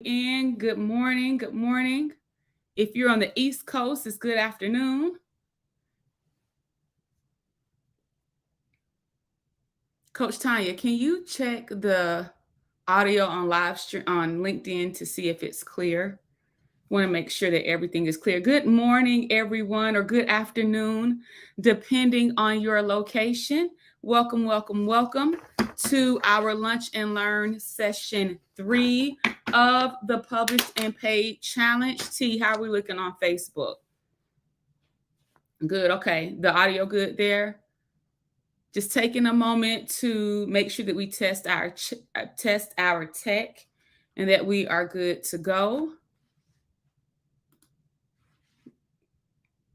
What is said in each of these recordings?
Good morning. Good morning. If you're on the East Coast, it's good afternoon. Coach Tanya, can you check the audio on live stream on LinkedIn to see if it's clear? Want to make sure that everything is clear. Good morning, everyone, or good afternoon, depending on your location. Welcome, welcome, welcome to our Lunch and Learn session 3 of the Published and Paid Challenge. T, how are we looking on Facebook? Good. Okay. The audio good there. Just taking a moment to make sure that we test our tech and that we are good to go.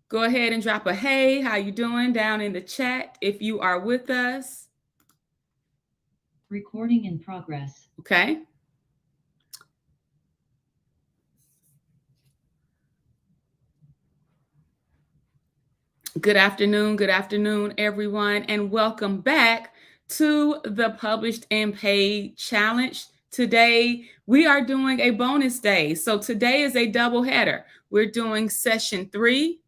Go ahead and drop a hey, how you doing down in the chat if you are with us. Recording in progress. Okay. Good afternoon, everyone, and welcome back to the Published and Paid Challenge. Today, we are doing a bonus day. So today is a double header. We're doing session 3,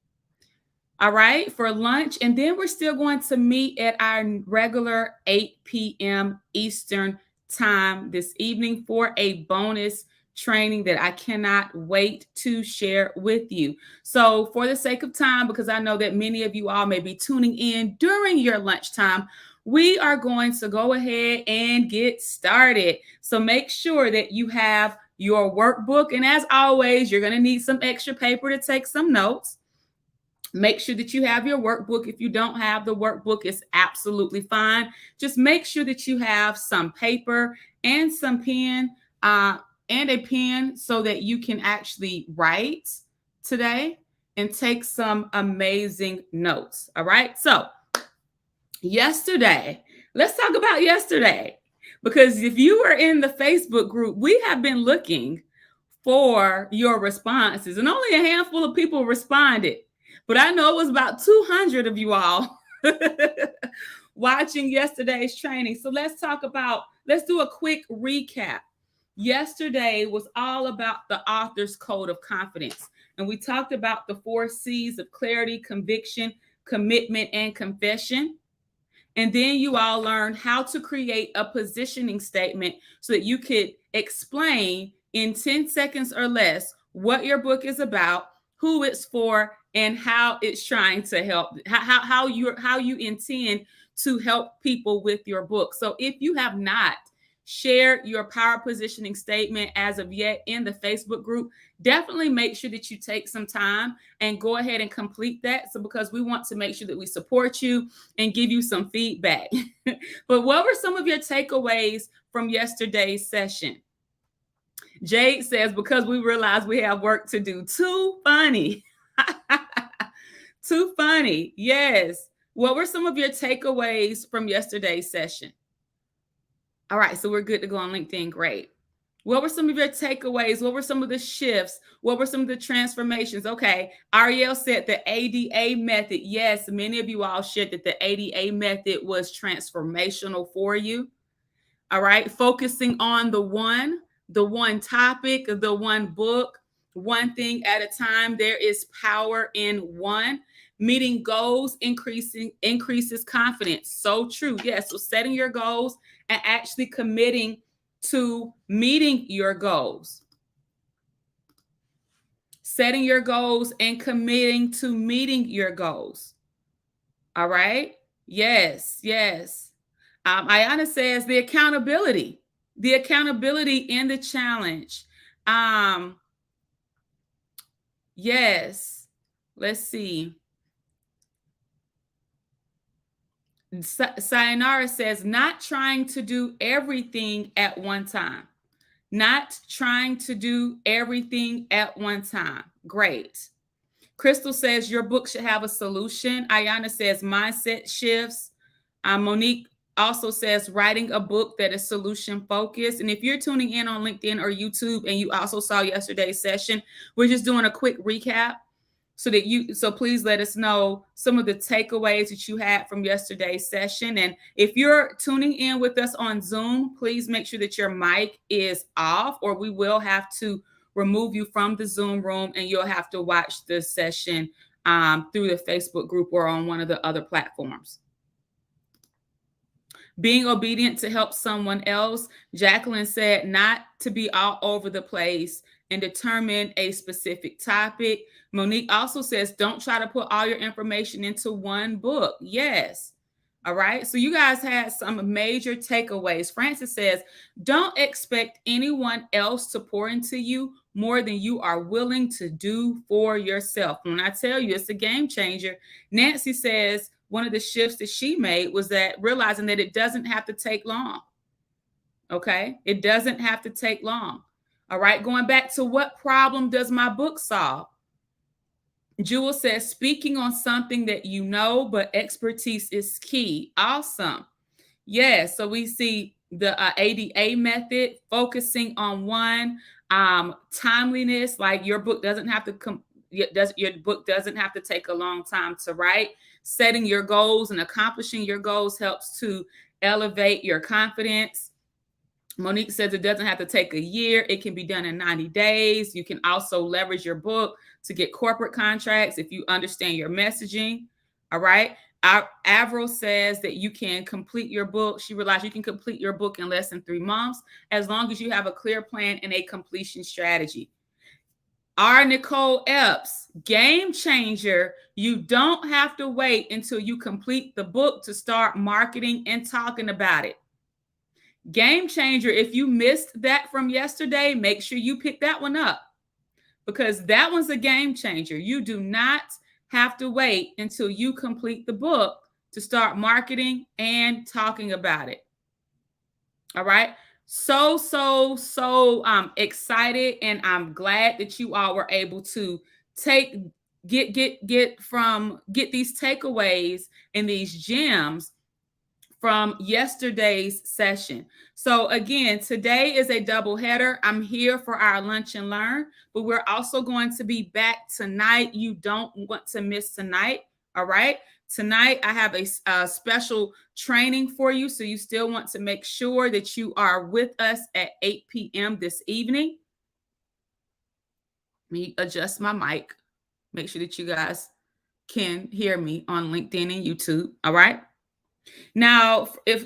all right, for lunch, and then we're still going to meet at our regular 8 p.m. Eastern time this evening for a bonus training that I cannot wait to share with you. So for the sake of time, because I know that many of you all may be tuning in during your lunchtime, we are going to go ahead and get started. So make sure that you have your workbook. And as always, you're going to need some extra paper to take some notes. Make sure that you have your workbook. If you don't have the workbook, it's absolutely fine. Just make sure that you have some paper and some pen and a pen so that you can actually write today and take some amazing notes. All right. So yesterday, let's talk about yesterday, because if you were in the Facebook group, we have been looking for your responses and only a handful of people responded. But I know it was about 200 of you all watching yesterday's training. So let's do a quick recap. Yesterday was all about the author's code of confidence. And we talked about the 4 C's of clarity, conviction, commitment, and confession. And then you all learned how to create a positioning statement so that you could explain in 10 seconds or less what your book is about, who it's for, and how it's trying to help, how you intend to help people with your book. So if you have not shared your power positioning statement as of yet in the Facebook group, definitely make sure that you take some time and go ahead and complete that. So because we want to make sure that we support you and give you some feedback. But what were some of your takeaways from yesterday's session? Jade says, because we realize we have work to do. Too funny. Too funny. Yes. What were some of your takeaways from yesterday's session? All right. So we're good to go on LinkedIn. Great. What were some of your takeaways? What were some of the shifts? What were some of the transformations? Okay. Ariel said the ADA method. Yes, many of you all shared that the ADA method was transformational for you. All right. Focusing on the one topic, the one book, one thing at a time. There is power in one. Meeting goals increases confidence. So true. Yes. So setting your goals and actually committing to meeting your goals. Setting your goals and committing to meeting your goals. All right. Yes. Yes. Ayana says the accountability in the challenge. Yes. Let's see. Sayonara says not trying to do everything at one time. Not trying to do everything at one time. Great. Crystal says your book should have a solution. Ayana says mindset shifts. Monique also says writing a book that is solution focused. And if you're tuning in on LinkedIn or YouTube and you also saw yesterday's session, we're just doing a quick recap. So please let us know some of the takeaways that you had from yesterday's session. And if you're tuning in with us on Zoom, please make sure that your mic is off, or we will have to remove you from the Zoom room and you'll have to watch the session through the Facebook group or on one of the other platforms. Being obedient to help someone else. Jacqueline said not to be all over the place and determine a specific topic. Monique also says, don't try to put all your information into one book. Yes. All right. So you guys had some major takeaways. Francis says, don't expect anyone else to pour into you more than you are willing to do for yourself. When I tell you it's a game changer. Nancy says, one of the shifts that she made was that realizing that it doesn't have to take long. Okay. It doesn't have to take long. All right. Going back to what problem does my book solve? Jewel says, speaking on something that you know, but expertise is key. Awesome. Yeah. So we see the ADA method, focusing on one, timeliness, like your book doesn't have to your book doesn't have to take a long time to write. Setting your goals and accomplishing your goals helps to elevate your confidence. Monique says it doesn't have to take a year. It can be done in 90 days. You can also leverage your book to get corporate contracts if you understand your messaging. All right. Avril says that you can complete your book. She realized you can complete your book in less than 3 months as long as you have a clear plan and a completion strategy. R. Nicole Epps, game changer. You don't have to wait until you complete the book to start marketing and talking about it. Game changer. If you missed that from yesterday, make sure you pick that one up, because that one's a game changer. You do not have to wait until you complete the book to start marketing and talking about it. All right. So excited, and I'm glad that you all were able to get these takeaways and these gems from yesterday's session. So again, today is a double header. I'm here for our lunch and learn, but we're also going to be back tonight. You don't want to miss tonight. All right. Tonight, I have a special training for you. So you still want to make sure that you are with us at 8 p.m. this evening. Let me adjust my mic. Make sure that you guys can hear me on LinkedIn and YouTube. All right. Now, if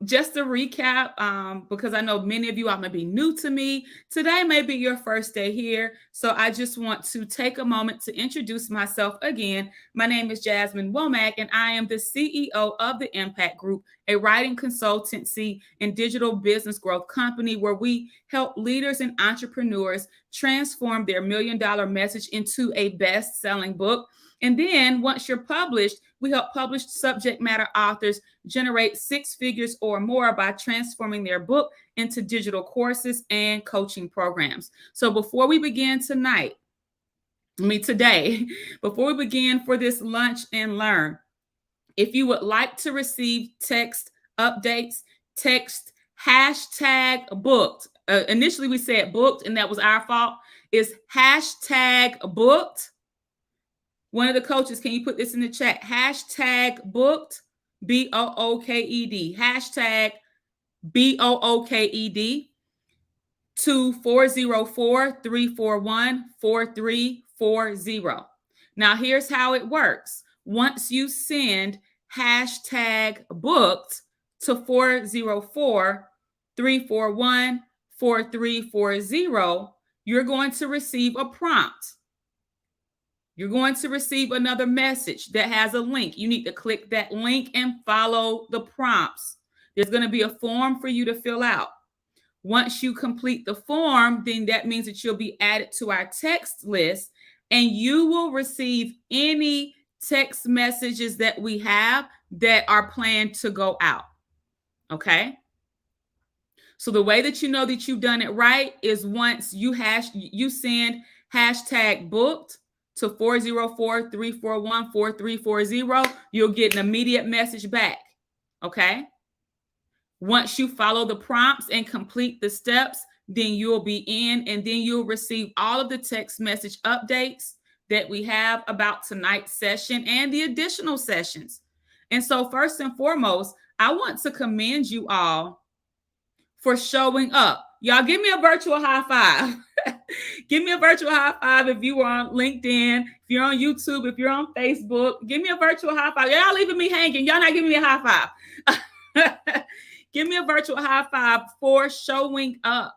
just to recap, because I know many of you all may be new to me, today may be your first day here. So I just want to take a moment to introduce myself again. My name is Jasmine Womack, and I am the CEO of the Impact Group, a writing consultancy and digital business growth company where we help leaders and entrepreneurs transform their $1 million message into a best-selling book. And then once you're published, we help published subject matter authors generate 6 figures or more by transforming their book into digital courses and coaching programs. So before we begin today, before we begin for this lunch and learn, if you would like to receive text updates, text #booked. Initially we said booked, and that was our fault. It's #booked. One of the coaches, can you put this in the chat? #booked, BOOKED, #BOOKED to 404-341-4340. Now, here's how it works. Once you send #booked to 404-341-4340, you're going to receive a prompt. You're going to receive another message that has a link. You need to click that link and follow the prompts. There's going to be a form for you to fill out. Once you complete the form, then that means that you'll be added to our text list, and you will receive any text messages that we have that are planned to go out. Okay? So the way that you know that you've done it right is once you send #booked to 404-341-4340, you'll get an immediate message back. Okay. Once you follow the prompts and complete the steps, then you'll be in, and then you'll receive all of the text message updates that we have about tonight's session and the additional sessions. And so, first and foremost, I want to commend you all for showing up. Y'all give me a virtual high five. Give me a virtual high five if you are on LinkedIn, if you're on YouTube, if you're on Facebook. Give me a virtual high five. Y'all leaving me hanging. Y'all not giving me a high five. Give me a virtual high five for showing up.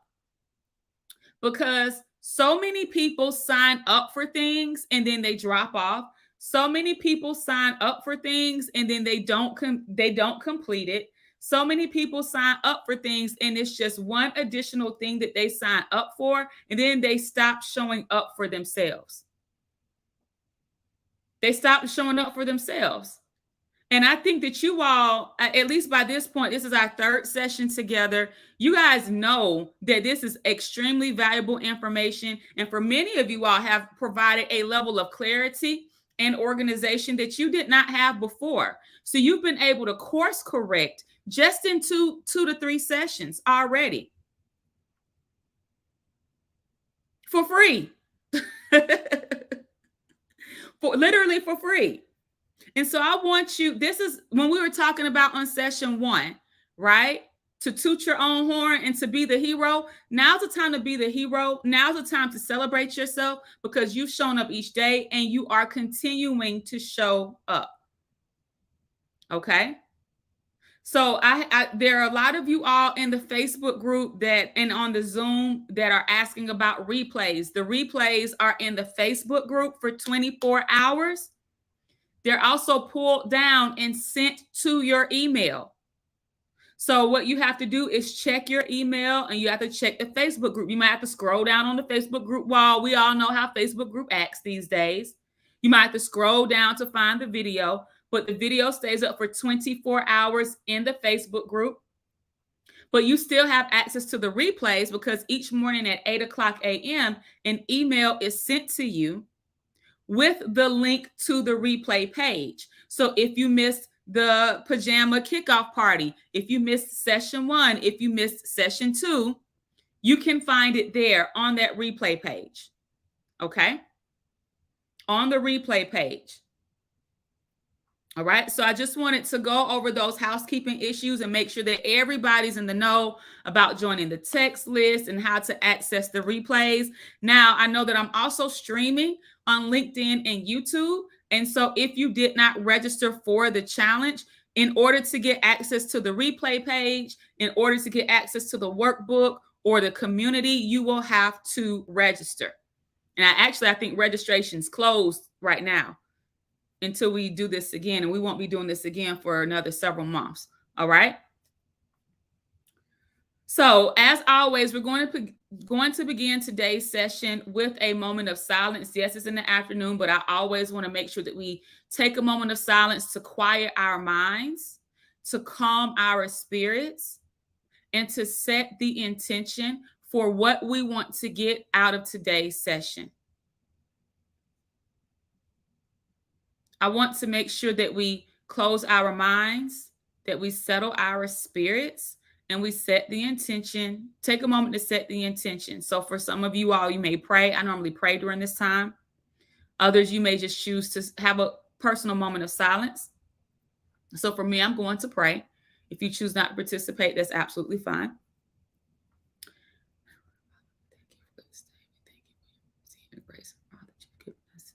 Because so many people sign up for things and then they drop off. So many people sign up for things and then they don't complete it. So many people sign up for things and it's just one additional thing that they sign up for, and then they stop showing up for themselves. They stop showing up for themselves. And I think that you all, at least by this point, this is our third session together. You guys know that this is extremely valuable information. And for many of you all have provided a level of clarity and organization that you did not have before. So you've been able to course correct just in two to three sessions already for free. Literally for free. And so I want you, this is when we were talking about on session 1, right? To toot your own horn and to be the hero. Now's the time to be the hero. Now's the time to celebrate yourself because you've shown up each day and you are continuing to show up. Okay. So there are a lot of you all in the Facebook group and on the Zoom that are asking about replays. The replays are in the Facebook group for 24 hours. They're also pulled down and sent to your email. So what you have to do is check your email and you have to check the Facebook group. You might have to scroll down on the Facebook group wall. We all know how Facebook group acts these days. You might have to scroll down to find the video, but the video stays up for 24 hours in the Facebook group. But you still have access to the replays because each morning at 8:00 a.m., an email is sent to you with the link to the replay page. So if you missed the pajama kickoff party, if you missed session 1, if you missed session 2, you can find it there on that replay page. Okay? On the replay page. All right. So I just wanted to go over those housekeeping issues and make sure that everybody's in the know about joining the text list and how to access the replays. Now, I know that I'm also streaming on LinkedIn and YouTube. And so if you did not register for the challenge, in order to get access to the replay page, in order to get access to the workbook or the community, you will have to register. And I think registration's closed right now until we do this again. And we won't be doing this again for another several months. All right. So as always, we're going to begin today's session with a moment of silence. Yes, it's in the afternoon, but I always want to make sure that we take a moment of silence to quiet our minds, to calm our spirits, and to set the intention for what we want to get out of today's session. I want to make sure that we close our minds, that we settle our spirits, and we set the intention. Take a moment to set the intention. So for some of you all, you may pray. I normally pray during this time. Others, you may just choose to have a personal moment of silence. So for me, I'm going to pray. If you choose not to participate, that's absolutely fine. Thank you for this day. Thank you for your grace and all that you've given us.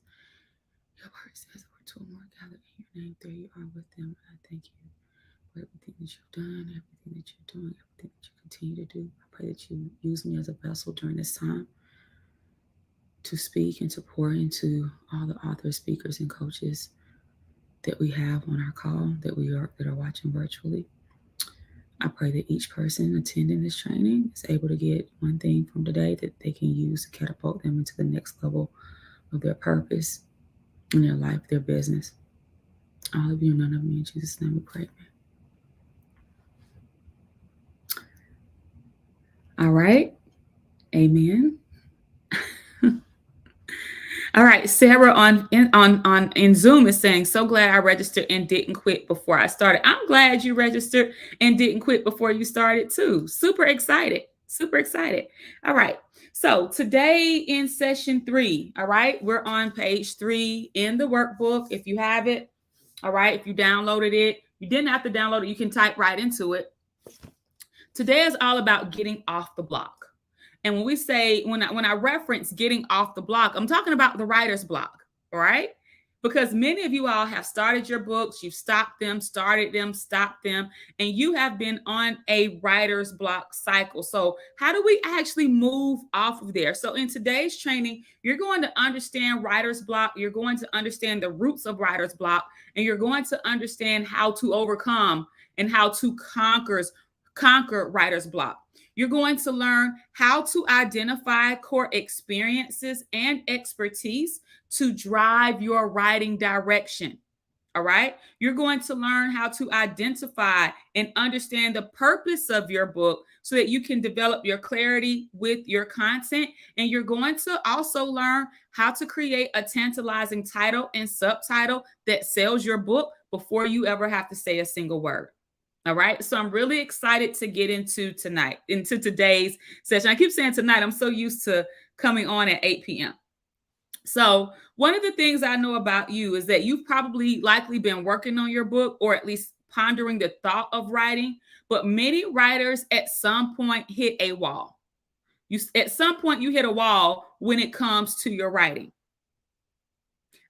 Your word says we're two or more gathered in your name. There you are with them. I thank you for everything that you've done, everything that you're doing, everything that you continue to do. I pray that you use me as a vessel during this time to speak and to pour into all the authors, speakers, and coaches that we have on our call, that are watching virtually. I pray that each person attending this training is able to get one thing from today that they can use to catapult them into the next level of their purpose in their life, their business. All of you, none of me, in Jesus' name we pray. All right. Amen. All right, Sarah in Zoom is saying, so glad I registered and didn't quit before I started. I'm glad you registered and didn't quit before you started too. Super excited. Super excited. All right. So today in session 3, all right, we're on page 3 in the workbook. If you have it, all right, if you downloaded it, you didn't have to download it, you can type right into it. Today is all about getting off the block. And when we say, when I reference getting off the block, I'm talking about the writer's block, all right? Because many of you all have started your books, you've stopped them, started them, stopped them, and you have been on a writer's block cycle. So how do we actually move off of there? So in today's training, you're going to understand writer's block, you're going to understand the roots of writer's block, and you're going to understand how to overcome and how to conquer writer's block. You're going to learn how to identify core experiences and expertise to drive your writing direction. All right. You're going to learn how to identify and understand the purpose of your book so that you can develop your clarity with your content. And you're going to also learn how to create a tantalizing title and subtitle that sells your book before you ever have to say a single word. All right. So I'm really excited to get into today's session. I keep saying tonight, I'm so used to coming on at 8 p.m. So one of the things I know about you is that you've probably likely been working on your book or at least pondering the thought of writing, but many writers at some point hit a wall. At some point you hit a wall when it comes to your writing.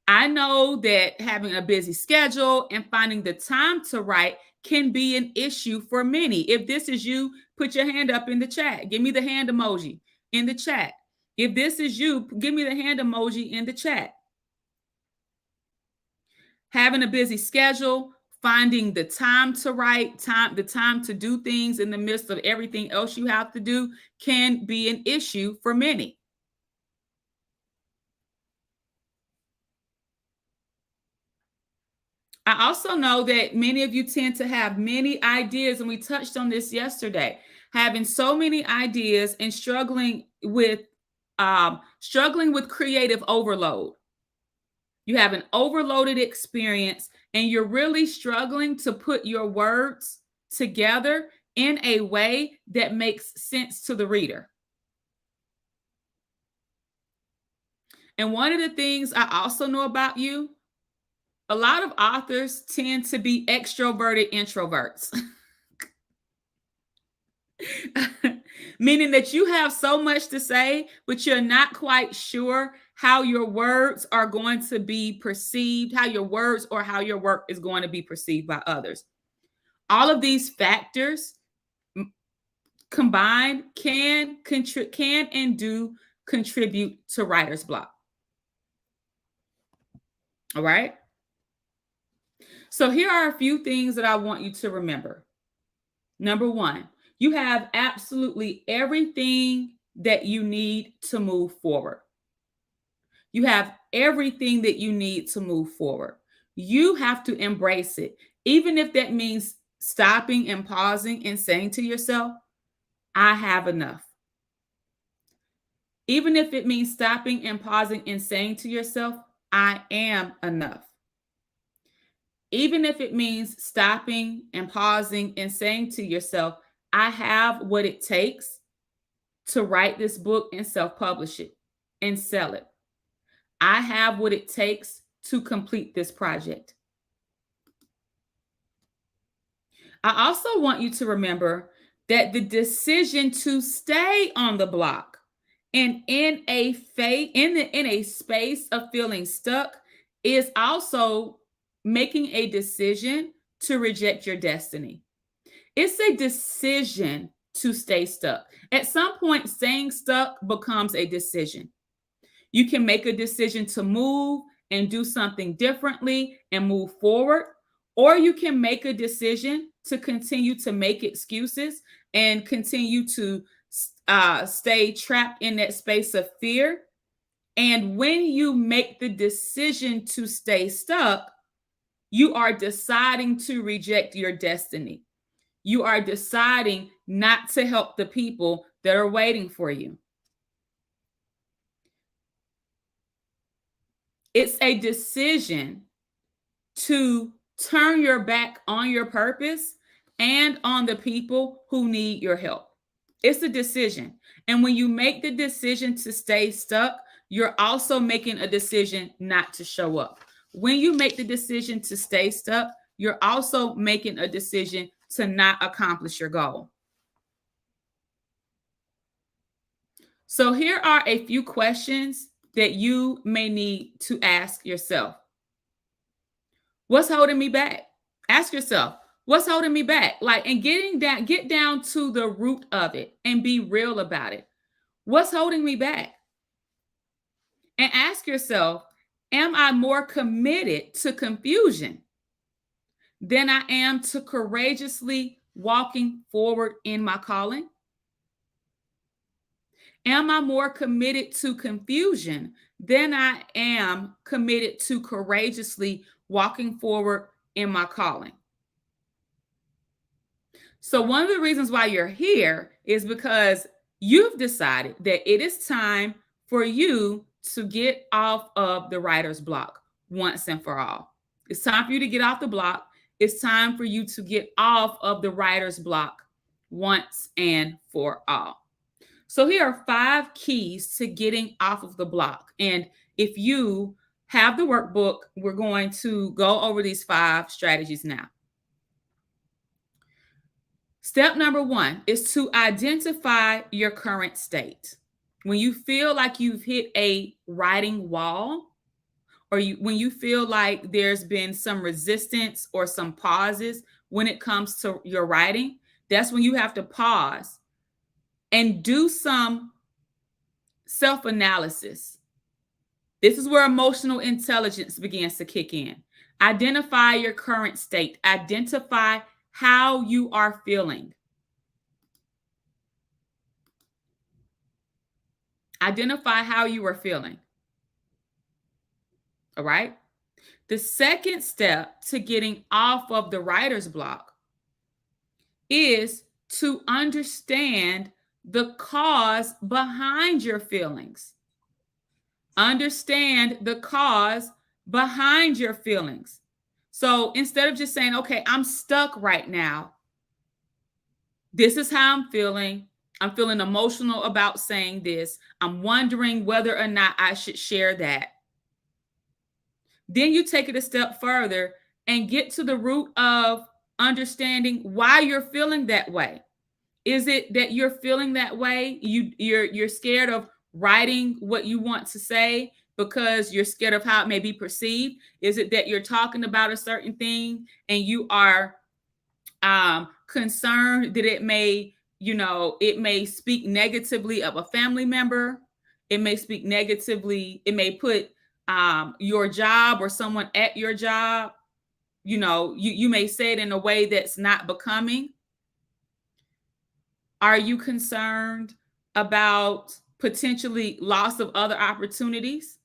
I know that having a busy schedule and finding the time to write can be an issue for many. If this is you, put your hand up in the chat. Give me the hand emoji in the chat. If this is you, give me the hand emoji in the chat. Having a busy schedule, finding the time to write, the time to do things in the midst of everything else you have to do can be an issue for many. I also know that many of you tend to have many ideas, and we touched on this yesterday, having so many ideas and struggling with creative overload. You have an overloaded experience and you're really struggling to put your words together in a way that makes sense to the reader. And one of the things I also know about you, a lot of authors tend to be extroverted introverts. Meaning that you have so much to say, but you're not quite sure how your words are going to be perceived, how your words or how your work is going to be perceived by others. All of these factors combined can and do contribute to writer's block. All right. So here are a few things that I want you to remember. Number one, you have absolutely everything that you need to move forward. You have everything that you need to move forward. You have to embrace it, even if that means stopping and pausing and saying to yourself, I have enough. Even if it means stopping and pausing and saying to yourself, I am enough. Even if it means stopping and pausing and saying to yourself, I have what it takes to write this book and self-publish it and sell it. I have what it takes to complete this project. I also want you to remember that the decision to stay on the block and in a space of feeling stuck is also making a decision to reject your destiny. It's a decision to stay stuck. At some point, staying stuck becomes a decision. You can make a decision to move and do something differently and move forward, or you can make a decision to continue to make excuses and continue to stay trapped in that space of fear. And when you make the decision to stay stuck, you are deciding to reject your destiny. You are deciding not to help the people that are waiting for you. It's a decision to turn your back on your purpose and on the people who need your help. It's a decision. And when you make the decision to stay stuck, you're also making a decision not to show up. When you make the decision to stay stuck, you're also making a decision to not accomplish your goal. So here are a few questions that you may need to ask yourself. What's holding me back? Ask yourself, what's holding me back? And get down to the root of it and be real about it. What's holding me back? And ask yourself, am I more committed to confusion than I am to courageously walking forward in my calling? Am I more committed to confusion than I am committed to courageously walking forward in my calling? So one of the reasons why you're here is because you've decided that it is time for you to get off of the writer's block once and for all. It's time for you to get off the block. It's time for you to get off of the writer's block once and for all. So here are 5 keys to getting off of the block. And if you have the workbook, we're going to go over these 5 strategies now. Step number 1 is to identify your current state. When you feel like you've hit a writing wall, or when you feel like there's been some resistance or some pauses when it comes to your writing, that's when you have to pause and do some self-analysis. This is where emotional intelligence begins to kick in. Identify your current state. Identify how you are feeling. Identify how you are feeling. All right? The second step to getting off of the writer's block is to understand the cause behind your feelings. Understand the cause behind your feelings. So instead of just saying, okay, I'm stuck right now. This is how I'm feeling. I'm feeling emotional about saying this. I'm wondering whether or not I should share that. Then you take it a step further and get to the root of understanding why you're feeling that way. Is it that you're feeling that way? You're scared of writing what you want to say because you're scared of how it may be perceived? Is it that you're talking about a certain thing and you are concerned that it may speak negatively of a family member? It may speak negatively. It may put your job or someone at your job. You may say it in a way that's not becoming. Are you concerned about potentially loss of other opportunities?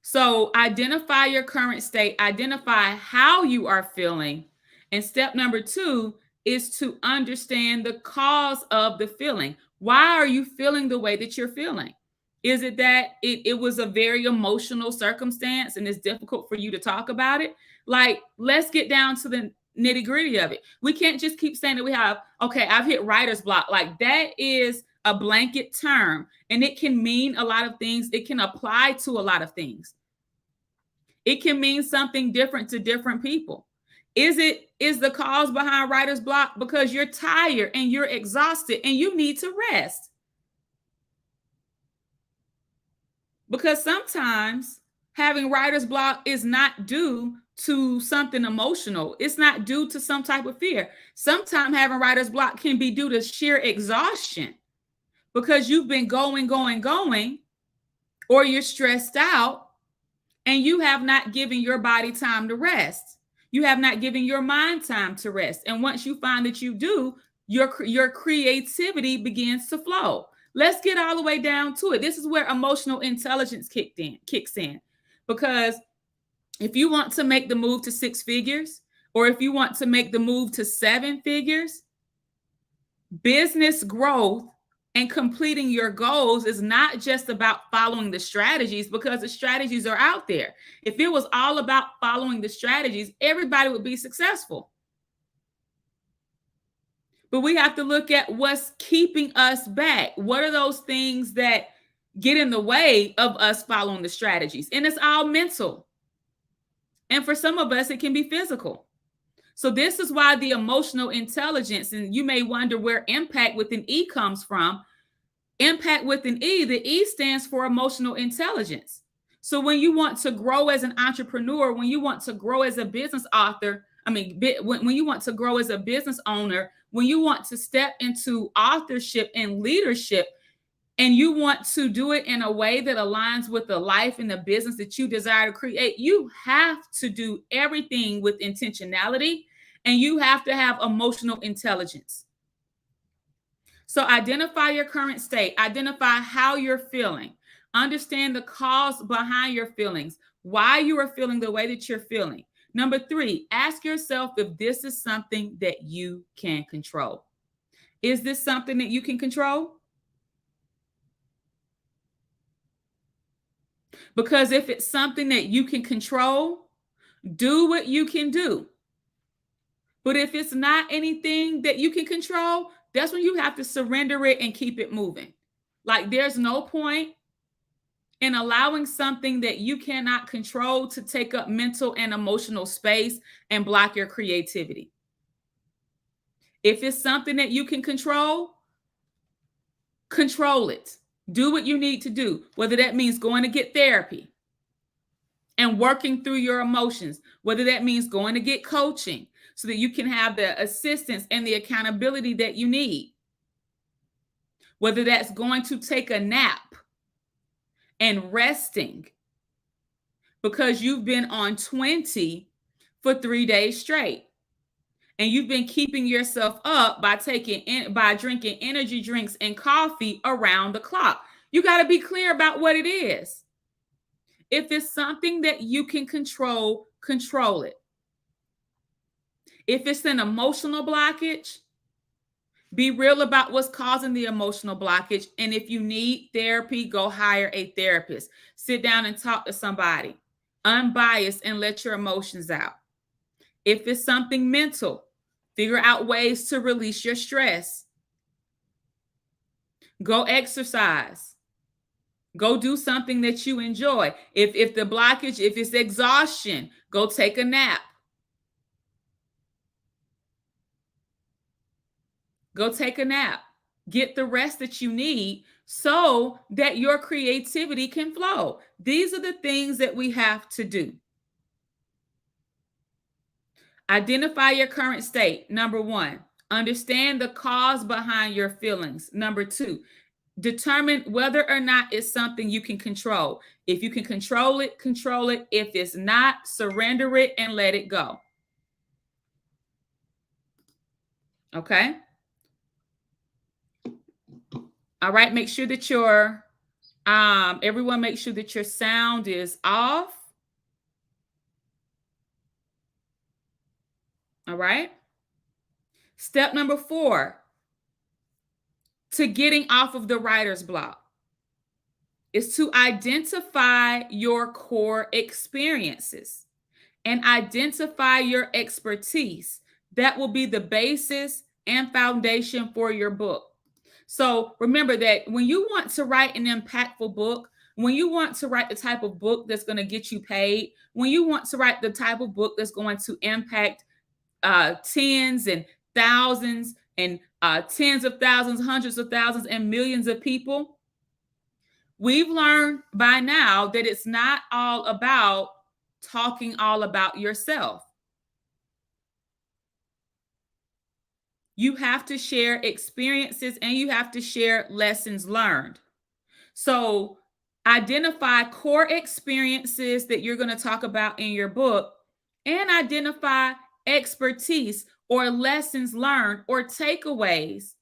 So identify your current state, identify how you are feeling. And step number 2 is to understand the cause of the feeling. Why are you feeling the way that you're feeling? Is it that it was a very emotional circumstance and it's difficult for you to talk about it? Let's get down to the nitty gritty of it. We can't just keep saying that I've hit writer's block. That is a blanket term and it can mean a lot of things. It can apply to a lot of things. It can mean something different to different people. Is the cause behind writer's block because you're tired and you're exhausted and you need to rest? Because sometimes having writer's block is not due to something emotional. It's not due to some type of fear. Sometimes having writer's block can be due to sheer exhaustion because you've been going, or you're stressed out and you have not given your body time to rest. You have not given your mind time to rest. And once you find that you do, your creativity begins to flow. Let's get all the way down to it. This is where emotional intelligence kicks in. Because if you want to make the move to 6 figures, or if you want to make the move to 7 figures, business growth and completing your goals is not just about following the strategies, because the strategies are out there. If it was all about following the strategies, everybody would be successful. But we have to look at what's keeping us back. What are those things that get in the way of us following the strategies? And it's all mental. And for some of us, it can be physical. So this is why the emotional intelligence, and you may wonder where impact with an E comes from. Impact with an E, the E stands for emotional intelligence. So when you want to grow as an entrepreneur, when you want to grow as a business author, when you want to grow as a business owner, when you want to step into authorship and leadership, and you want to do it in a way that aligns with the life and the business that you desire to create, you have to do everything with intentionality, and you have to have emotional intelligence. So identify your current state, identify how you're feeling, understand the cause behind your feelings, why you are feeling the way that you're feeling. Number 3, ask yourself if this is something that you can control. Is this something that you can control? Because if it's something that you can control, do what you can do. But if it's not anything that you can control, that's when you have to surrender it and keep it moving. Like there's no point in allowing something that you cannot control to take up mental and emotional space and block your creativity. If it's something that you can control it. Do what you need to do, whether that means going to get therapy and working through your emotions, whether that means going to get coaching so that you can have the assistance and the accountability that you need, whether that's going to take a nap and resting because you've been on 20 for 3 days straight and you've been keeping yourself up by drinking energy drinks and coffee around the clock. You got to be clear about what it is. If it's something that you can control it. If it's an emotional blockage, be real about what's causing the emotional blockage. And if you need therapy, go hire a therapist. Sit down and talk to somebody, unbiased, and let your emotions out. If it's something mental, figure out ways to release your stress. Go exercise. Go do something that you enjoy. If the blockage, if it's exhaustion, go take a nap. Go take a nap. Get the rest that you need so that your creativity can flow. These are the things that we have to do. Identify your current state. Number 1, understand the cause behind your feelings. Number 2, determine whether or not it's something you can control. If you can control it, control it. If it's not, surrender it and let it go. Okay? All right, make sure that everyone make sure that your sound is off. All right. Step number 4 to getting off of the writer's block is to identify your core experiences and identify your expertise. That will be the basis and foundation for your book. So remember that when you want to write an impactful book, when you want to write the type of book that's going to get you paid, when you want to write the type of book that's going to impact tens and thousands and tens of thousands, hundreds of thousands, and millions of people, we've learned by now that it's not all about talking all about yourself. You have to share experiences and you have to share lessons learned. So identify core experiences that you're going to talk about in your book and identify expertise or lessons learned or takeaways,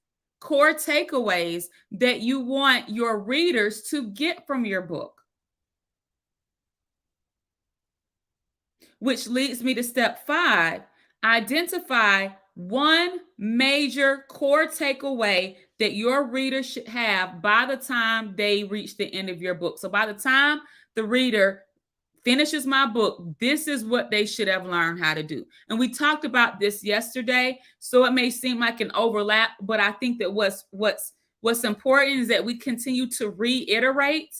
core takeaways that you want your readers to get from your book. Which leads me to step 5, identify one major core takeaway that your reader should have by the time they reach the end of your book. So by the time the reader finishes my book, this is what they should have learned how to do. And we talked about this yesterday, so it may seem like an overlap, but I think that what's important is that we continue to reiterate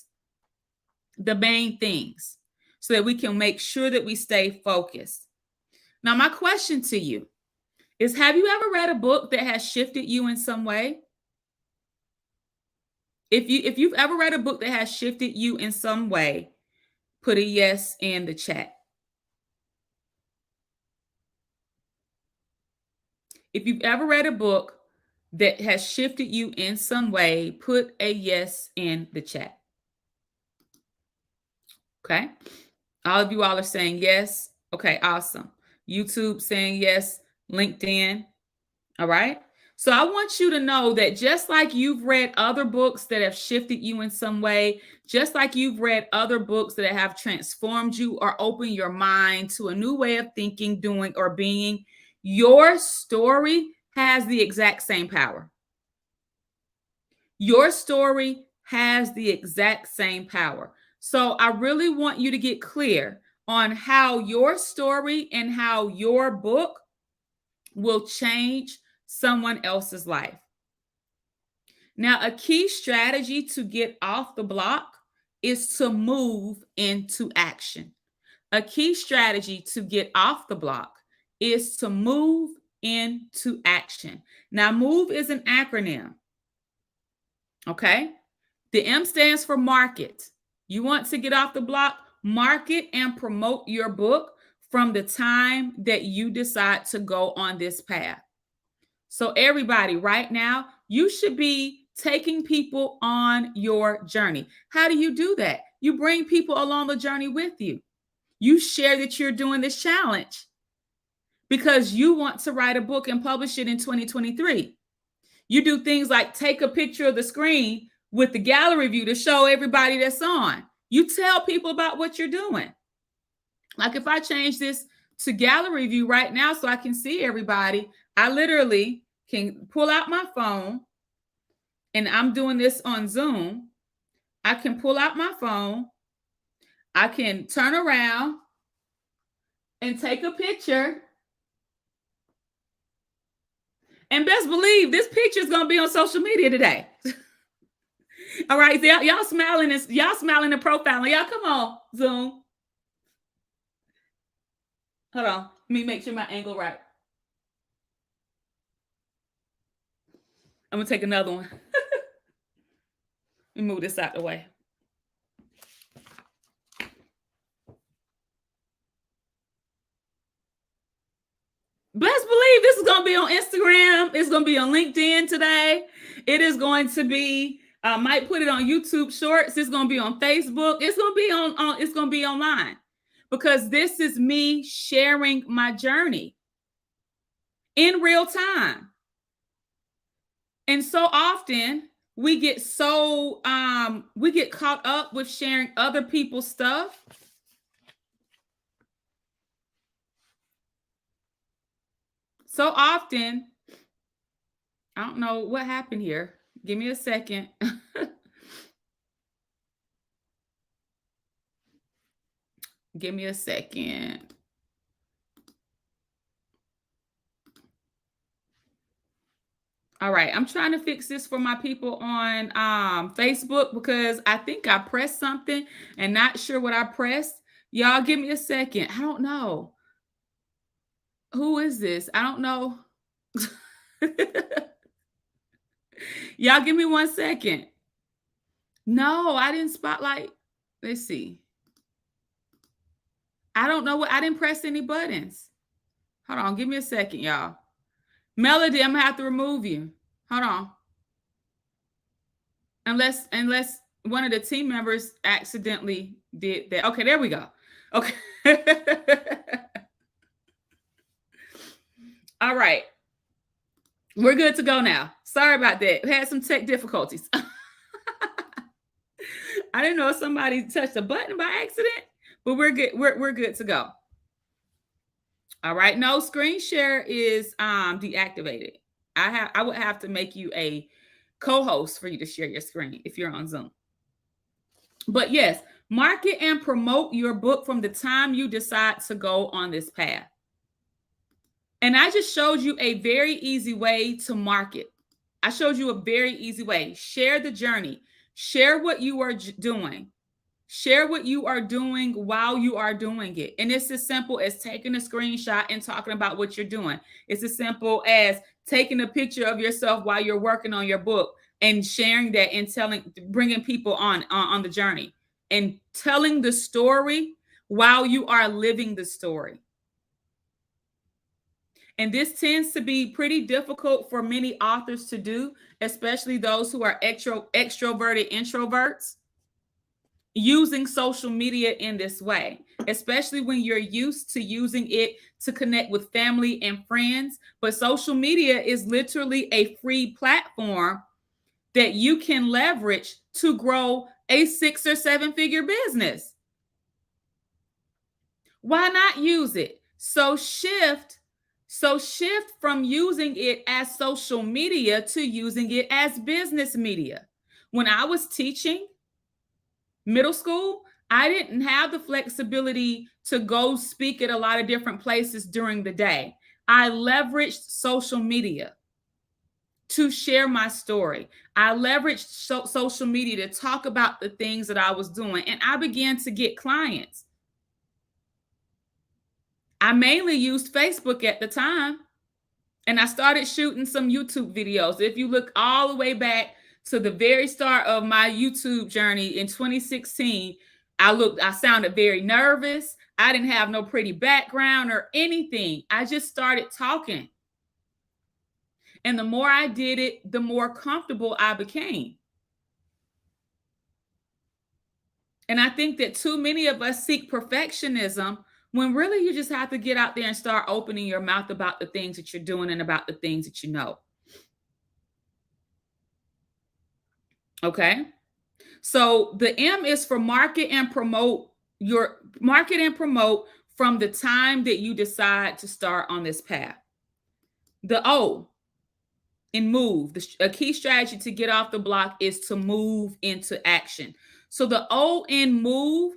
the main things so that we can make sure that we stay focused. Now, my question to you is, have you ever read a book that has shifted you in some way? If you've ever read a book that has shifted you in some way, put a yes in the chat. If you've ever read a book that has shifted you in some way, put a yes in the chat. Okay. All of you all are saying yes. Okay, awesome. YouTube saying yes. LinkedIn. All right. So I want you to know that just like you've read other books that have shifted you in some way, just like you've read other books that have transformed you or opened your mind to a new way of thinking, doing, or being, your story has the exact same power. Your story has the exact same power. So I really want you to get clear on how your story and how your book will change someone else's life. Now, a key strategy to get off the block is to move into action. A key strategy to get off the block is to move into action. Now, MOVE is an acronym. Okay? The M stands for market. You want to get off the block? Market and promote your book from the time that you decide to go on this path. So everybody, right now, you should be taking people on your journey. How do you do that? You bring people along the journey with you. You share that you're doing this challenge because you want to write a book and publish it in 2023. You do things like take a picture of the screen with the gallery view to show everybody that's on. You tell people about what you're doing. Like if I change this to gallery view right now so I can see everybody, I literally can pull out my phone, and I'm doing this on Zoom. I can pull out my phone. I can turn around and take a picture. And best believe this picture is going to be on social media today. All right, so y'all smiling and profiling. Y'all come on, Zoom. Hold on. Let me make sure my angle right. I'm going to take another one. Let me move this out the way. Best believe this is going to be on Instagram. It's going to be on LinkedIn today. It is going to be, I might put it on YouTube Shorts. It's going to be on Facebook. It's going to be it's going to be online, because this is me sharing my journey in real time. And so often we get caught up with sharing other people's stuff. So often, I don't know what happened here. Give me a second. Give me a second. All right, I'm trying to fix this for my people on Facebook, because I think I pressed something and not sure what I pressed. Y'all give me a second. I don't know. Who is this? I don't know. Y'all give me 1 second. No, I didn't spotlight. Let's see. I don't know I didn't press any buttons. Hold on, give me a second, y'all. Melody, I'm gonna have to remove you. Hold on. Unless one of the team members accidentally did that. Okay, there we go. Okay. All right. We're good to go now. Sorry about that. We had some tech difficulties. I didn't know if somebody touched a button by accident, but we're good. We're good to go. All right. No, screen share is deactivated. I would have to make you a co-host for you to share your screen if you're on Zoom. But yes, Market and promote your book from the time you decide to go on this path. And I just showed you a very easy way to market. I showed you a very easy way. Share the journey. Share what you are doing. Share what you are doing while you are doing it. And it's as simple as taking a screenshot and talking about what you're doing. It's as simple as taking a picture of yourself while you're working on your book and sharing that and bringing people on the journey and telling the story while you are living the story. And this tends to be pretty difficult for many authors to do, especially those who are extroverted introverts, using social media in this way, especially when you're used to using it to connect with family and friends. But social media is literally a free platform that you can leverage to grow a 6 or 7 figure business. Why not use it? So shift from using it as social media to using it as business media. When I was teaching middle school, I didn't have the flexibility to go speak at a lot of different places during the day. I leveraged social media to share my story. I leveraged social media to talk about the things that I was doing, and I began to get clients. I mainly used Facebook at the time, and I started shooting some YouTube videos. If you look all the way back to the very start of my YouTube journey in 2016, I sounded very nervous. I didn't have no pretty background or anything. I just started talking. And the more I did it, the more comfortable I became. And I think that too many of us seek perfectionism when really you just have to get out there and start opening your mouth about the things that you're doing and about the things that you know. Okay. So the M is for market and promote from the time that you decide to start on this path. The O in move, a key strategy to get off the block is to move into action. So the O in move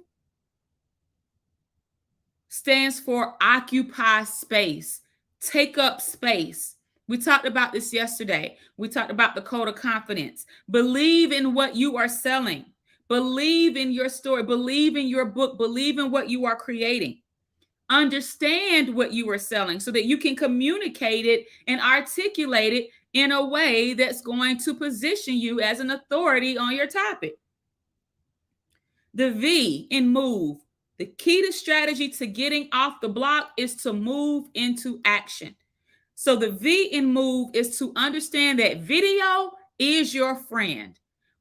stands for occupy space, take up space. We talked about this yesterday. We talked about the code of confidence. Believe in what you are selling. Believe in your story. Believe in your book. Believe in what you are creating. Understand what you are selling so that you can communicate it and articulate it in a way that's going to position you as an authority on your topic. The V in move. The key to strategy to getting off the block is to move into action. So the V in move is to understand that video is your friend.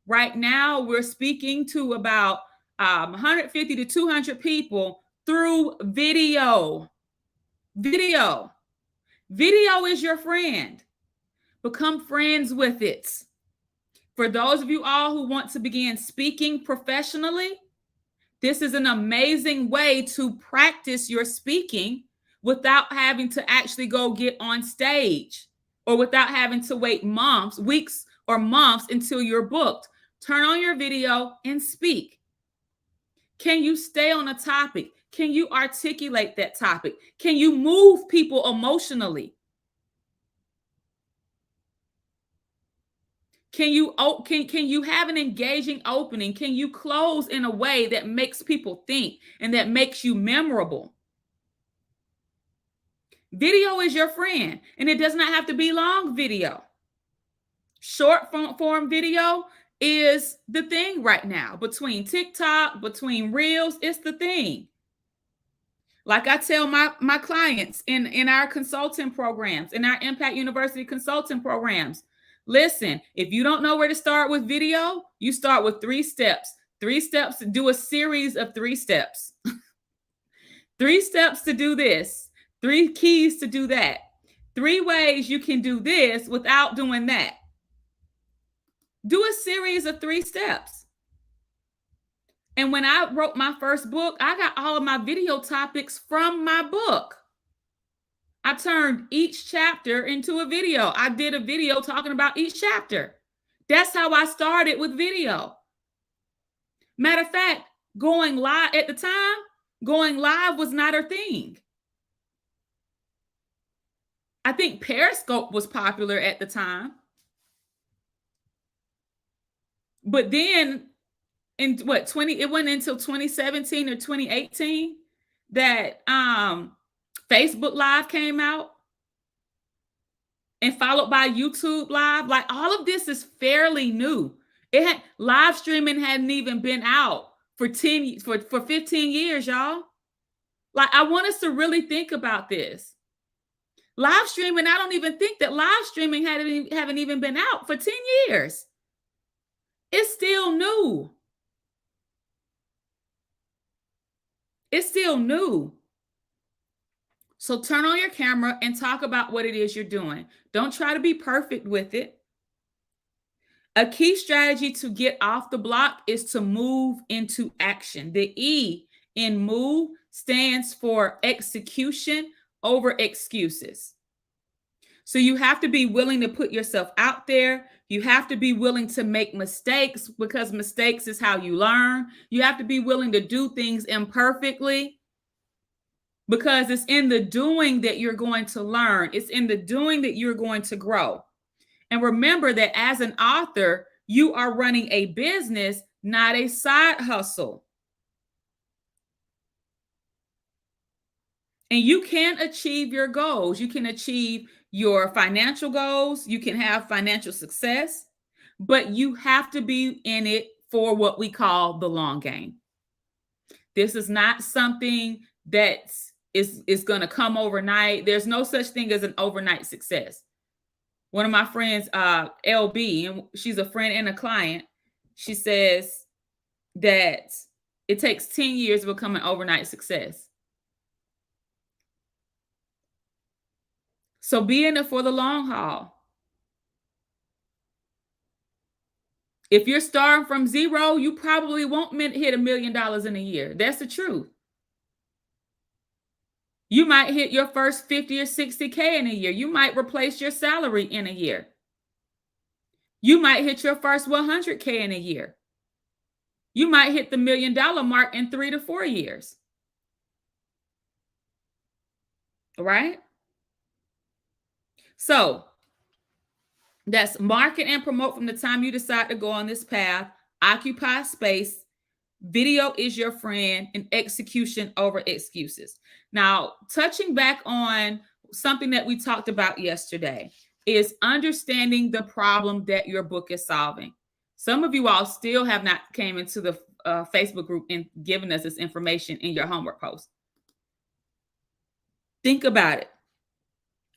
Right now, we're speaking to about 150 to 200 people through video. Video is your friend. Become friends with it. For those of you all who want to begin speaking professionally, this is an amazing way to practice your speaking without having to actually go get on stage or without having to wait weeks or months until you're booked. Turn on your video and speak. Can you stay on a topic? Can you articulate that topic? Can you move people emotionally? Can you have an engaging opening? Can you close in a way that makes people think and that makes you memorable? Video is your friend, and it does not have to be long video. Short form video is the thing right now. Between TikTok, between Reels, it's the thing. Like I tell my clients in our consulting programs, in our Impact University consulting programs, listen, if you don't know where to start with video, you start with 3 steps. 3 steps to do a series of 3 steps. 3 steps to do this. 3 keys to do that. 3 ways you can do this without doing that. Do a series of 3 steps. And when I wrote my first book, I got all of my video topics from my book. I turned each chapter into a video. I did a video talking about each chapter. That's how I started with video. Matter of fact, Going live at the time, going live was not her thing. I think Periscope was popular at the time. But then in what 20 it wasn't until 2017 or 2018 that Facebook Live came out, and followed by YouTube Live. Like, all of this is fairly new. It had live streaming hadn't even been out for 15 years, y'all. Like, I want us to really think about this. Live streaming, I don't even think that live streaming haven't even been out for 10 years. It's still new. It's still new. So turn on your camera and talk about what it is you're doing. Don't try to be perfect with it. A key strategy to get off the block is to move into action. The E in move stands for execution over excuses. So you have to be willing to put yourself out there. You have to be willing to make mistakes, because mistakes is how you learn. You have to be willing to do things imperfectly, because it's in the doing that you're going to learn. It's in the doing that you're going to grow. And remember that as an author, you are running a business, not a side hustle. And you can achieve your goals. You can achieve your financial goals. You can have financial success, but you have to be in it for what we call the long game. This is not something that is going to come overnight. There's no such thing as an overnight success. One of my friends, LB, and she's a friend and a client, she says that it takes 10 years to become an overnight success. So be in it for the long haul. If you're starting from zero, you probably won't hit $1 million in a year. That's the truth. You might hit your first 50 or 60K in a year. You might replace your salary in a year. You might hit your first 100K in a year. You might hit the $1 million mark in 3 to 4 years. All right? So that's market and promote from the time you decide to go on this path. Occupy space. Video is your friend, and execution over excuses. Now, touching back on something that we talked about yesterday is understanding the problem that your book is solving. Some of you all still have not came into the Facebook group and given us this information in your homework post. Think about it.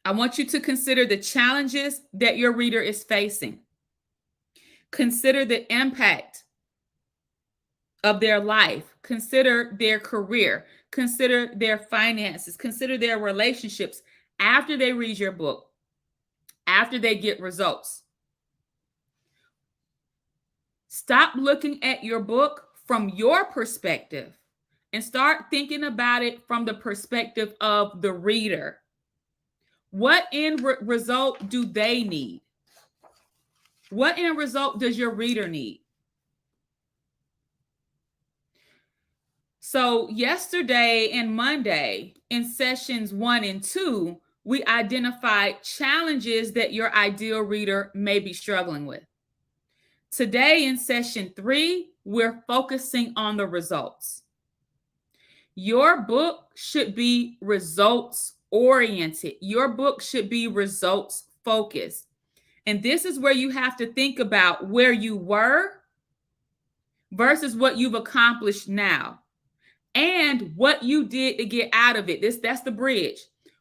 I want you to consider the challenges that your reader is facing. Consider the impact of their life. Consider their career. Consider their finances. Consider their relationships after they read your book, after they get results. Stop looking at your book from your perspective and start thinking about it from the perspective of the reader. What end result do they need? What end result does your reader need? So yesterday and Monday in sessions 1 and 2, we identified challenges that your ideal reader may be struggling with. Today in session 3, we're focusing on the results. Your book should be results oriented. Your book should be results focused. And this is where you have to think about where you were versus what you've accomplished now, and what you did to get out of it. That's the bridge.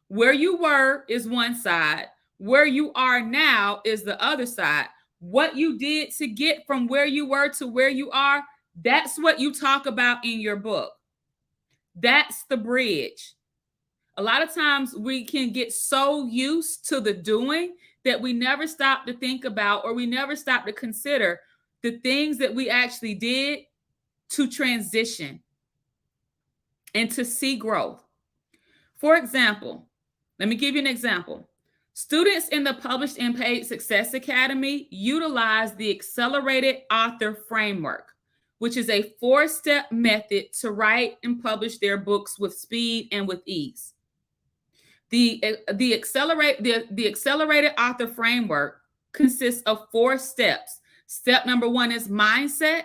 Where you were is one side. Where you are now is the other side. What you did to get from where you were to where you are, that's what you talk about in your book. That's the bridge. A lot of times we can get so used to the doing that we never stop to think about, or we never stop to consider the things that we actually did to transition and to see growth. For example, let me give you an example. Students in the Published and Paid Success Academy utilize the Accelerated Author Framework, which is a 4-step method to write and publish their books with speed and with ease. The accelerated author framework consists of 4 steps. Step number 1 is mindset.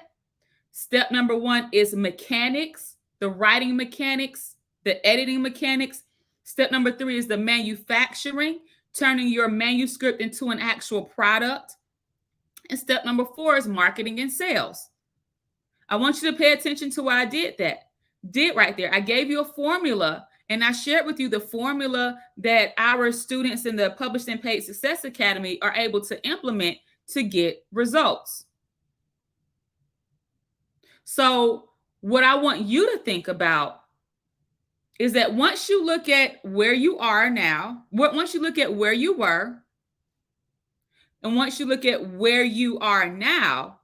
Step number 1 is mechanics, the writing mechanics, the editing mechanics. Step number 3 is the manufacturing, turning your manuscript into an actual product. And step number 4 is marketing and sales. I want you to pay attention to what I did right there. I gave you a formula, and I shared with you the formula that our students in the Published and Paid Success Academy are able to implement to get results. So what I want you to think about is that once you look at where you are now, once you look at where you were, and once you look at where you are now,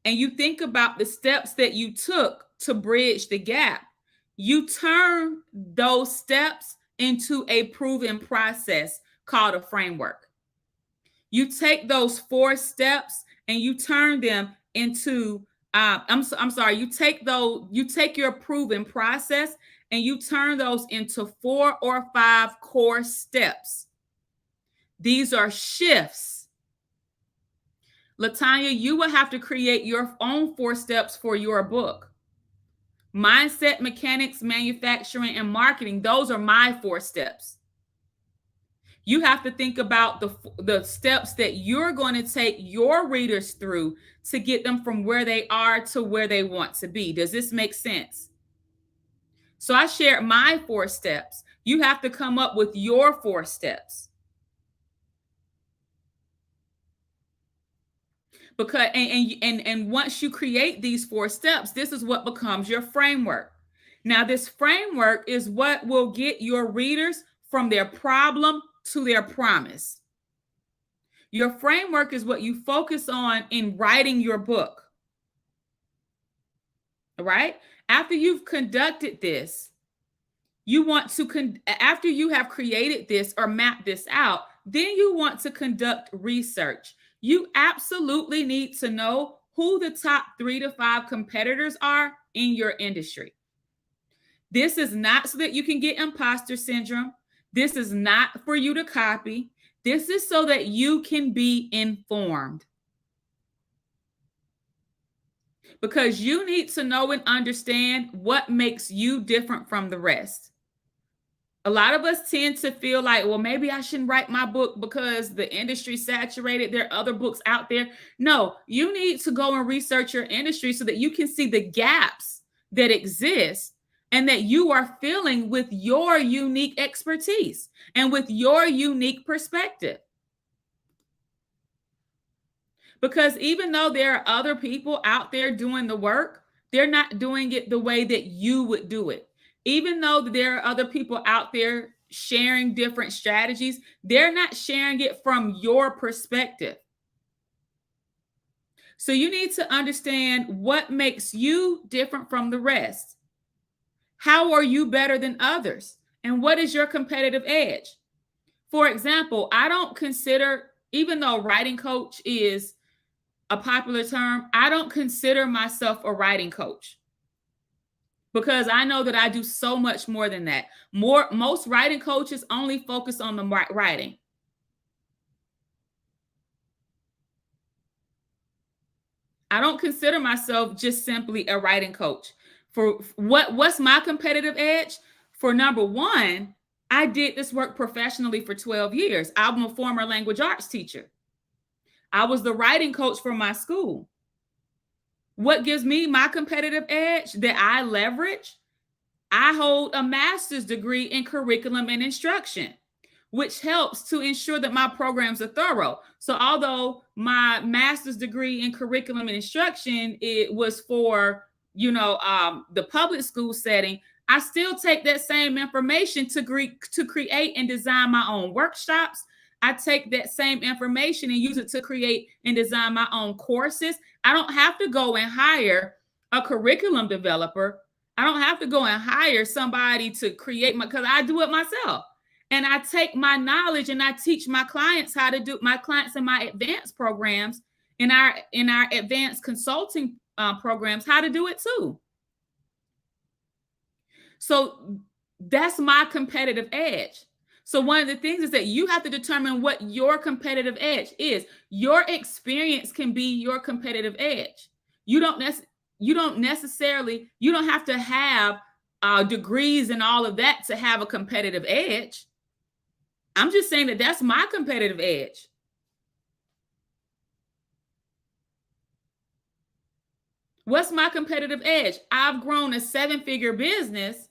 and you think about the steps that you took to bridge the gap, you turn those steps into a proven process called a framework. You take those 4 steps and you turn them into you take your proven process and you turn those into 4 or 5 core steps. These are shifts. Latanya, you will have to create your own 4 steps for your book. Mindset, mechanics, manufacturing, and marketing. Those are my 4 steps. You have to think about the steps that you're going to take your readers through to get them from where they are to where they want to be. Does this make sense? So I shared my 4 steps. You have to come up with your 4 steps. Because and once you create these 4 steps, this is what becomes your framework. Now, this framework is what will get your readers from their problem to their promise. Your framework is what you focus on in writing your book. All right? After you've conducted this, after you have created this or mapped this out, then you want to conduct research. You absolutely need to know who the top 3 to 5 competitors are in your industry. This is not so that you can get imposter syndrome. This is not for you to copy. This is so that you can be informed. Because you need to know and understand what makes you different from the rest. A lot of us tend to feel like, well, maybe I shouldn't write my book because the industry's saturated. There are other books out there. No, you need to go and research your industry so that you can see the gaps that exist and that you are filling with your unique expertise and with your unique perspective. Because even though there are other people out there doing the work, they're not doing it the way that you would do it. Even though there are other people out there sharing different strategies, they're not sharing it from your perspective. So you need to understand what makes you different from the rest. How are you better than others? And what is your competitive edge? For example, I don't consider, even though writing coach is a popular term, I don't consider myself a writing coach. Because I know that I do so much more than that. Most writing coaches only focus on the writing. I don't consider myself just simply a writing coach. For what's my competitive edge? For number 1, I did this work professionally for 12 years. I'm a former language arts teacher. I was the writing coach for my school. What gives me my competitive edge that I leverage? I hold a master's degree in curriculum and instruction, which helps to ensure that my programs are thorough. So although my master's degree in curriculum and instruction, it was for, the public school setting, I still take that same information to create and design my own workshops. I take that same information and use it to create and design my own courses. I don't have to go and hire a curriculum developer. I don't have to go and hire somebody to create because I do it myself. And I take my knowledge and I teach my clients how to do my clients in my advanced programs in our advanced consulting programs how to do it too. So that's my competitive edge. So one of the things is that you have to determine what your competitive edge is. Your experience can be your competitive edge. You don't necessarily, you don't have to have degrees and all of that to have a competitive edge. I'm just saying that that's my competitive edge. What's my competitive edge? I've grown a 7-figure business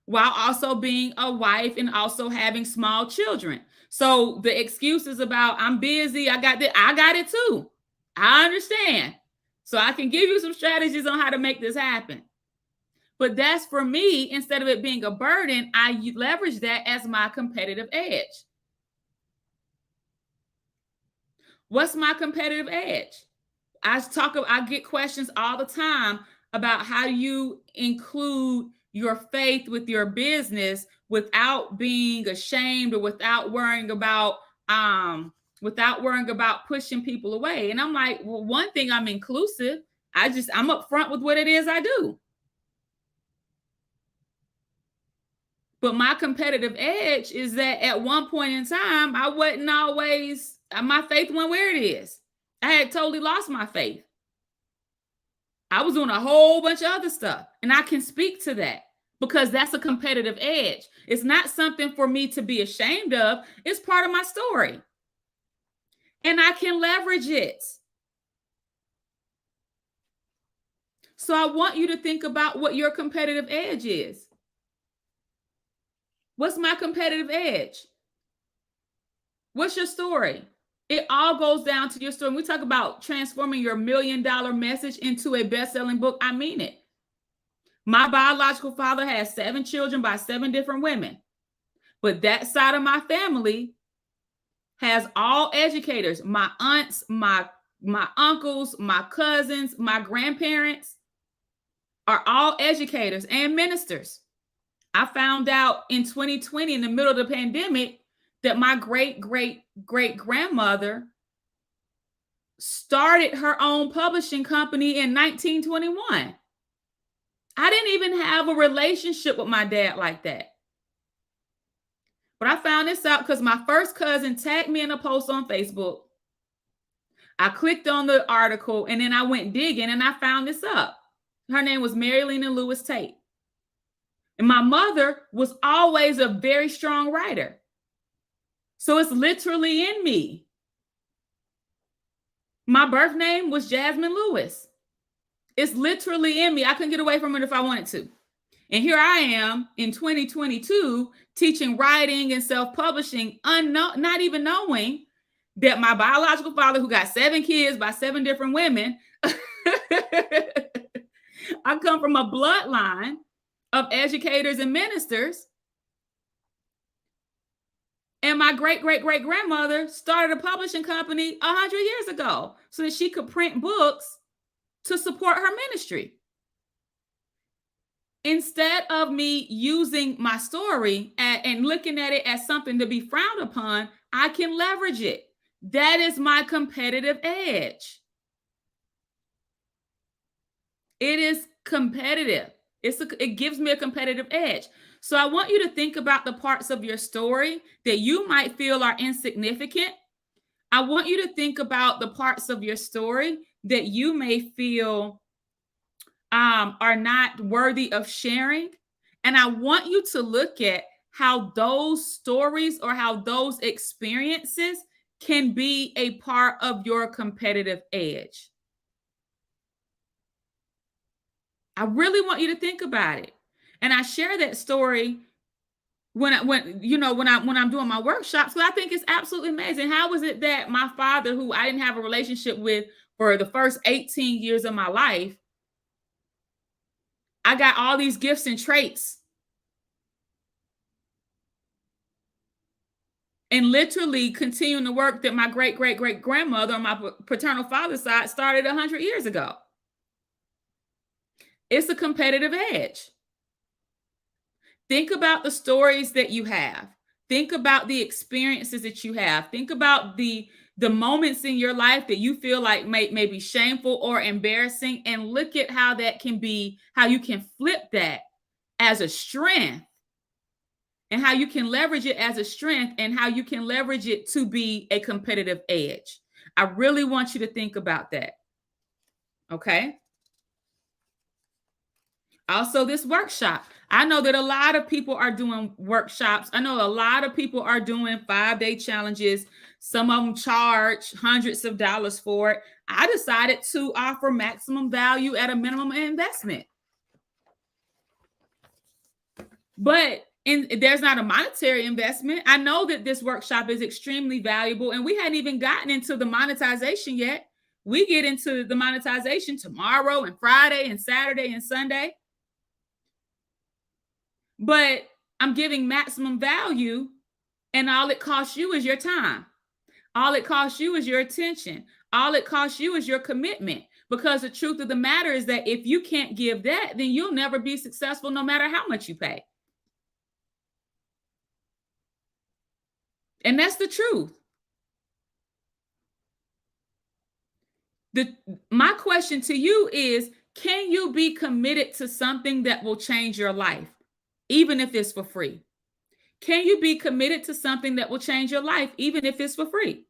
while also being a wife and also having small children. So the excuses about I'm busy, I got it too. I understand. So I can give you some strategies on how to make this happen. But that's for me, instead of it being a burden, I leverage that as my competitive edge. What's my competitive edge? I get questions all the time about how you include your faith with your business without being ashamed or without worrying about pushing people away. And I'm like, well, one thing, I'm inclusive. I'm upfront with what it is I do. But my competitive edge is that at one point in time, I wasn't always, my faith went where it is. I had totally lost my faith. I was doing a whole bunch of other stuff. And I can speak to that because that's a competitive edge. It's not something for me to be ashamed of. It's part of my story. And I can leverage it. So I want you to think about what your competitive edge is. What's my competitive edge? What's your story? It all goes down to your story. When we talk about transforming your $1 million message into a best-selling book, I mean it. My biological father has 7 children by 7 different women. But that side of my family has all educators. My aunts, my uncles, my cousins, my grandparents are all educators and ministers. I found out in 2020, in the middle of the pandemic, that my great-great-great-grandmother started her own publishing company in 1921. I didn't even have a relationship with my dad like that. But I found this out because my first cousin tagged me in a post on Facebook. I clicked on the article and then I went digging and I found this up. Her name was Marilena Lewis Tate. And my mother was always a very strong writer. So it's literally in me. My birth name was Jasmine Lewis. It's literally in me. I couldn't get away from it if I wanted to. And here I am in 2022 teaching writing and self-publishing, not even knowing that my biological father, who got 7 kids by 7 different women, I come from a bloodline of educators and ministers. And my great-great-great-grandmother started a publishing company 100 years ago so that she could print books to support her ministry. Instead of me using my story and looking at it as something to be frowned upon, I can leverage it. That is my competitive edge. It is competitive. It gives me a competitive edge. So I want you to think about the parts of your story that you might feel are insignificant. I want you to think about the parts of your story that you may feel are not worthy of sharing. And I want you to look at how those stories or how those experiences can be a part of your competitive edge. I really want you to think about it. And I share that story when I'm doing my workshops, because I think it's absolutely amazing. How was it that my father, who I didn't have a relationship with for the first 18 years of my life, I got all these gifts and traits, and literally continuing the work that my great-great-great-grandmother on my paternal father's side started 100 years ago. It's a competitive edge. Think about the stories that you have. Think about the experiences that you have. Think about the the moments in your life that you feel like may be shameful or embarrassing, and look at how that can be, how you can flip that as a strength, and how you can leverage it as a strength, and how you can leverage it to be a competitive edge. I really want you to think about that. Okay. Also, this workshop. I know that a lot of people are doing workshops. I know a lot of people are doing 5-day challenges. Some of them charge hundreds of dollars for it. I decided to offer maximum value at a minimum investment. But there's not a monetary investment. I know that this workshop is extremely valuable, and we hadn't even gotten into the monetization yet. We get into the monetization tomorrow and Friday and Saturday and Sunday. But I'm giving maximum value, and all it costs you is your time. All it costs you is your attention. All it costs you is your commitment. Because the truth of the matter is that if you can't give that, then you'll never be successful no matter how much you pay. And that's the truth. My question to you is, can you be committed to something that will change your life, even if it's for free? Can you be committed to something that will change your life, even if it's for free?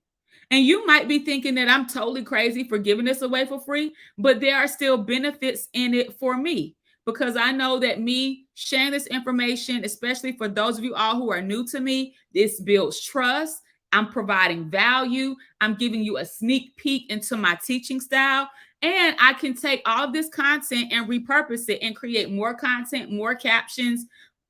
And you might be thinking that I'm totally crazy for giving this away for free, but there are still benefits in it for me, because I know that me sharing this information, especially for those of you all who are new to me, this builds trust. I'm providing value. I'm giving you a sneak peek into my teaching style. And I can take all of this content and repurpose it and create more content, more captions.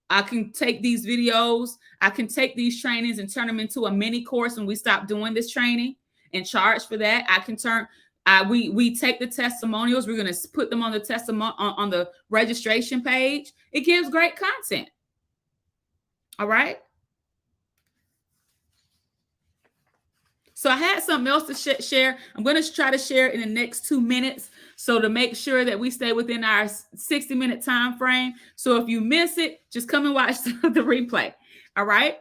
I can take these videos, I can take these trainings and turn them into a mini course when we stop doing this training and charge for that. I can turn, we take the testimonials, we're going to put them on the on the registration page. It gives great content. All right. So I had something else to share. I'm going to try to share it in the next 2 minutes. So to make sure that we stay within our 60-minute time frame. So if you miss it, just come and watch the replay. All right.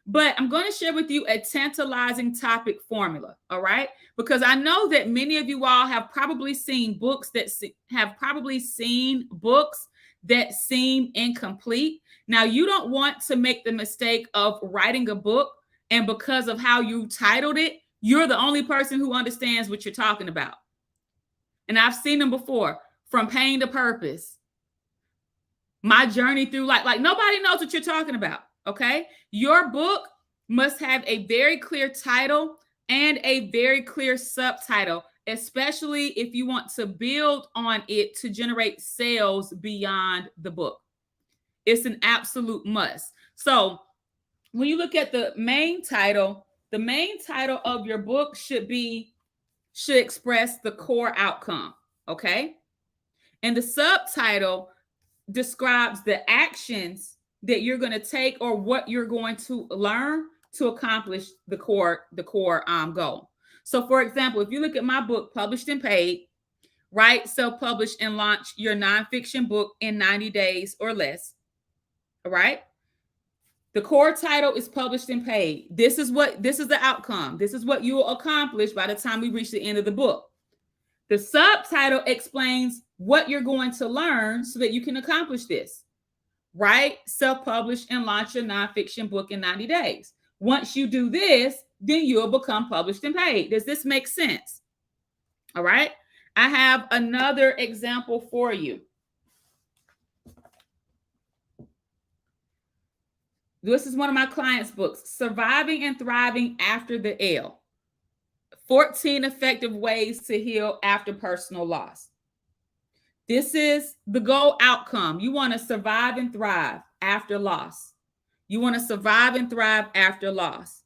But I'm going to share with you a tantalizing topic formula. All right. Because I know that many of you all have probably seen books that seem incomplete. Now, you don't want to make the mistake of writing a book, and because of how you titled it, you're the only person who understands what you're talking about. And I've seen them before, From Pain to Purpose, My Journey Through Life. Like, nobody knows what you're talking about, okay? Your book must have a very clear title and a very clear subtitle, especially if you want to build on it to generate sales beyond the book. It's an absolute must. So when you look at the main title of your book should express the core outcome, okay? And the subtitle describes the actions that you're going to take or what you're going to learn to accomplish the core goal. So for example, if you look at my book, Published and Paid, write, self-publish, and launch your nonfiction book in 90 days or less. All right. The core title is Published and Paid. This is the outcome. This is what you will accomplish by the time we reach the end of the book. The subtitle explains what you're going to learn so that you can accomplish this. Write, self-publish, and launch your nonfiction book in 90 days. Once you do this, then you'll become published and paid. Does this make sense? All right. I have another example for you. This is one of my clients' books, Surviving and Thriving After the L. 14 Effective Ways to Heal After Personal Loss. This is the goal outcome. You want to survive and thrive after loss. You want to survive and thrive after loss.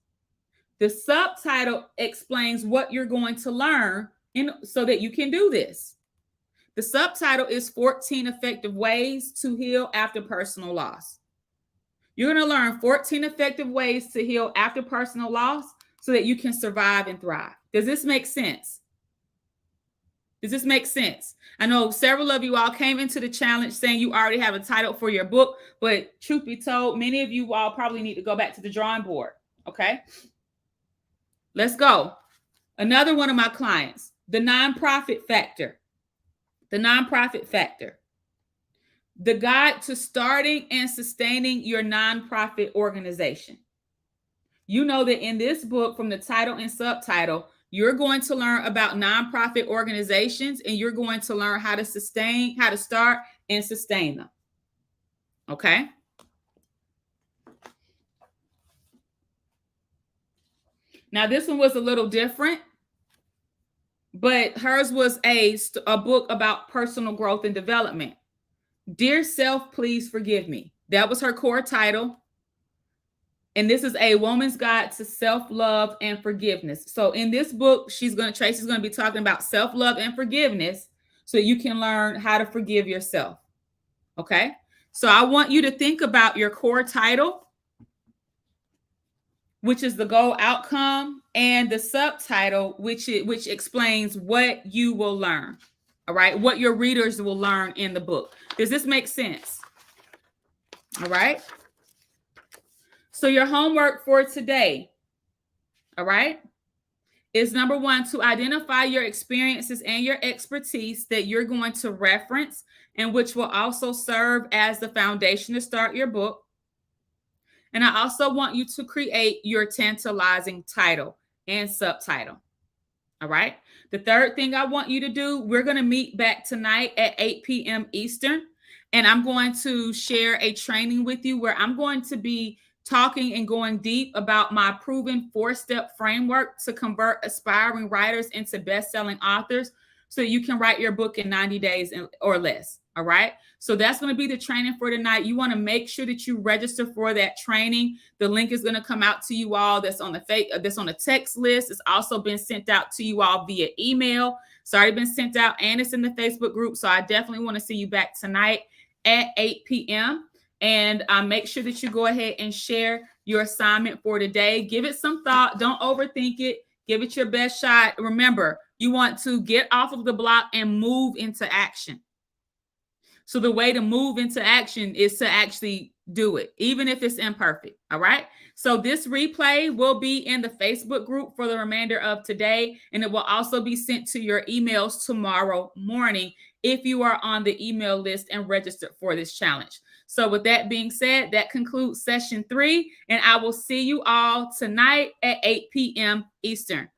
The subtitle explains what you're going to learn so that you can do this. The subtitle is 14 Effective Ways to Heal After Personal Loss. You're going to learn 14 effective ways to heal after personal loss so that you can survive and thrive. Does this make sense? Does this make sense? I know several of you all came into the challenge saying you already have a title for your book, but truth be told, many of you all probably need to go back to the drawing board. Okay, let's go. Another one of my clients, the nonprofit factor. The nonprofit factor. The guide to starting and sustaining your nonprofit organization. You know that in this book, from the title and subtitle, you're going to learn about nonprofit organizations, and you're going to learn how to start and sustain them. Okay? Now, this one was a little different, but hers was a book about personal growth and development. Dear Self, Please Forgive Me. That was her core title. And this is a woman's guide to self-love and forgiveness. So in this book, Tracy's going to be talking about self-love and forgiveness so you can learn how to forgive yourself. Okay? So I want you to think about your core title, which is the goal outcome, and the subtitle, which explains what you will learn. All right? What your readers will learn in the book. Does this make sense? All right? So your homework for today, all right, is number 1, to identify your experiences and your expertise that you're going to reference, and which will also serve as the foundation to start your book. And I also want you to create your tantalizing title and subtitle. All right. The third thing I want you to do, we're going to meet back tonight at 8 p.m. Eastern, and I'm going to share a training with you where I'm going to be talking and going deep about my proven 4-step framework to convert aspiring writers into best-selling authors so you can write your book in 90 days or less. All right. So that's going to be the training for tonight. You want to make sure that you register for that training. The link is going to come out to you all. That's on the text list. It's also been sent out to you all via email. It's already been sent out, and it's in the Facebook group. So I definitely want to see you back tonight at 8 p.m. And make sure that you go ahead and share your assignment for today. Give it some thought. Don't overthink it. Give it your best shot. Remember, you want to get off of the block and move into action. So the way to move into action is to actually do it, even if it's imperfect. All right. So this replay will be in the Facebook group for the remainder of today, and it will also be sent to your emails tomorrow morning if you are on the email list and registered for this challenge. So with that being said, that concludes session 3, and I will see you all tonight at 8 p.m. Eastern.